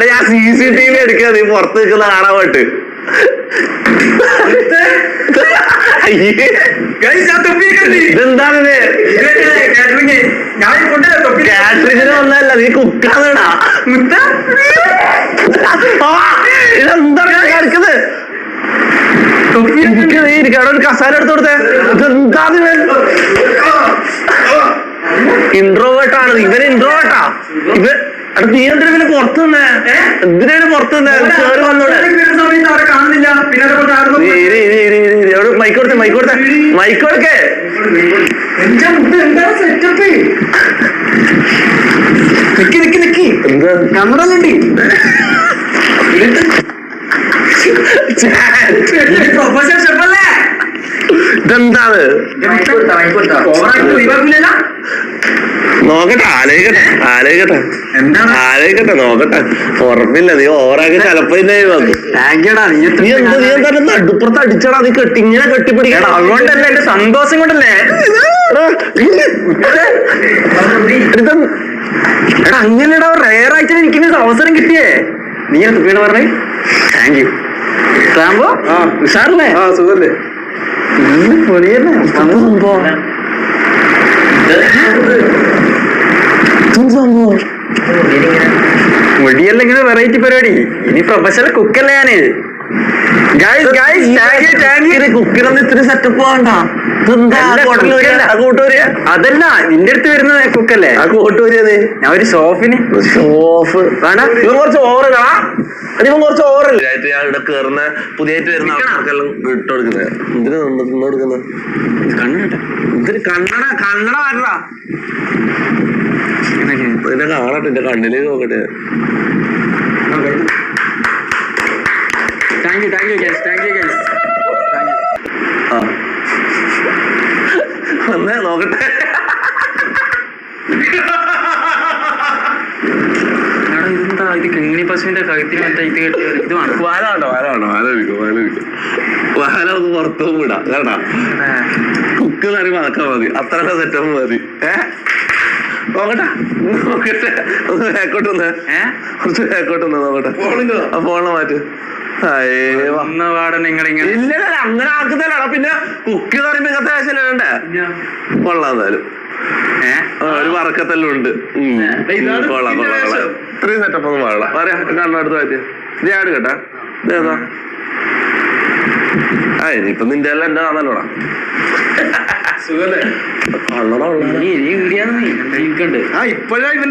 എടാ ഞാൻ CCTV എടുക്കുക, നീ പുറത്ത് നിൽക്കുന്ന കാണാൻ പോട്ട്. ഇതെന്താണിത്? കാറ്ററിങ്ങിന് വന്നല്ല, നീ കുക്കാന്നടാ. ഇതെന്താണ് കളിക്കുന്നത്? നീ ഇരിക്കവിടെ ഒരു കസാല എടുത്ത് കൊടുത്തേ. ഇതെന്താ ഇൻട്രോവേർട്ടാണ് ഇവൻ, ഇൻട്രോവേർട്ടാ ഇവൻ. നീ എന്തിനാ പുറത്തു നിന്നേ? എന്തിനാണ് പുറത്തു നിന്നേ? കേറി വന്നോടെ. മൈക്ക് കൊടുത്തേ, മൈക്ക് കൊടുത്തേ, മൈക്ക് കൊടുക്കേ. ഇതെന്താണ്? നോക്കട്ടെ, ആലോചിക്കട്ടെ, നോക്കട്ടെ. ഉറപ്പില്ല, നീ ഓവറാക്കി ചിലപ്പോ വന്നു. നീ എന്താ നടുപ്പുറത്ത് അടിച്ചടാ? നീ ഇങ്ങനെ കെട്ടിപ്പിടിക്കണം. അതുകൊണ്ടല്ലേ, എന്റെ സന്തോഷം കൊണ്ടല്ലേ. എടാ അങ്ങനെടാ, റെയർ ആയിട്ട് എനിക്ക് അവസരം കിട്ടിയേ. നീ തുപ്പിയാണ് പറഞ്ഞേ. Thank you. സാമ്പോ ഉഷാറല്ലേ? സുഖല്ലേ? പൊളിയല്ലേ സംഭവം. മുടിയല്ല ഇങ്ങനെ വെറൈറ്റി പരിപാടി. ഇനി പ്രൊഫഷണൽ കുക്കല്ലേ ഞാന്. കുക്കിനൊന്നും ഇത്തിരി സെറ്റപ്പ് വേണ്ട. അതല്ല, നിന്റെ അടുത്ത് വരുന്ന കുക്കല്ലേ? ആ കൂട്ടുവരിയത് ഞാൻ ഒരു ഷോപ്പിന്. ഷോഫ് വേണ്ട, കുറച്ച് ഓവറാ. അതിപ്പം കുറച്ച് ഓവറല്ലേ ഞാൻ ഇവിടെ കയറുന്ന പുതിയായിട്ട് വരുന്ന ആൾക്കാർക്കെല്ലാം ഇട്ട് കൊടുക്കുന്നത്. എന്തിനാ നിന്ന് കൊടുക്കുന്നത്? കണ്ണട, ഇതിന് കണ്ണട മാറ്റടാ. ഇതിനെ കാണട്ടെ, എന്റെ കണ്ണിലേക്ക് നോക്കട്ടെ. താങ്ക് യു വന്നേ നോക്കട്ടെ. ഇതെന്താ ഇത്? കിങ്ങിണി പശുവിന്റെ കഴുത്തിന് മറ്റേ ഇത് കെട്ടി ഇത് വേണം. വാല ഒന്ന് പുറത്തു വിടാം കേട്ടാ. കുക്ക് കറി മറക്കാൻ മതി, അത്ര സെറ്റപ്പ് മതി. നോക്കട്ടെ ഒന്ന് ബാക്കോട്ടൊന്ന്, കുറച്ച് ബാക്കോട്ടൊന്ന് നോക്കട്ടെ. ഫോണില് മാറ്റ്. ഇല്ല അങ്ങനെ ആക്കുന്നല്ല. പിന്നെ കുക്ക് പറയുമ്പോ ഇങ്ങനത്തെ ആവശ്യമല്ലേ വേണ്ടേ? കൊള്ളാന്നാലും ഒരു വറക്കത്തെല്ലാം ഉണ്ട്. കൊള്ളാം. ഇത്രയും സെറ്റപ്പ് ഒന്നും പാടില്ല. പറയാ കണ്ണടുത്ത് മാറ്റി. ഇത് ഞാൻ കേട്ടാ. ഇതേതാ? ഇനിയിപ്പൊ നിന്റെ എല്ലാം എന്റെ കാണാനോടാ. സുഖല്ലേ? കണ്ണട ഇപ്പോഴാ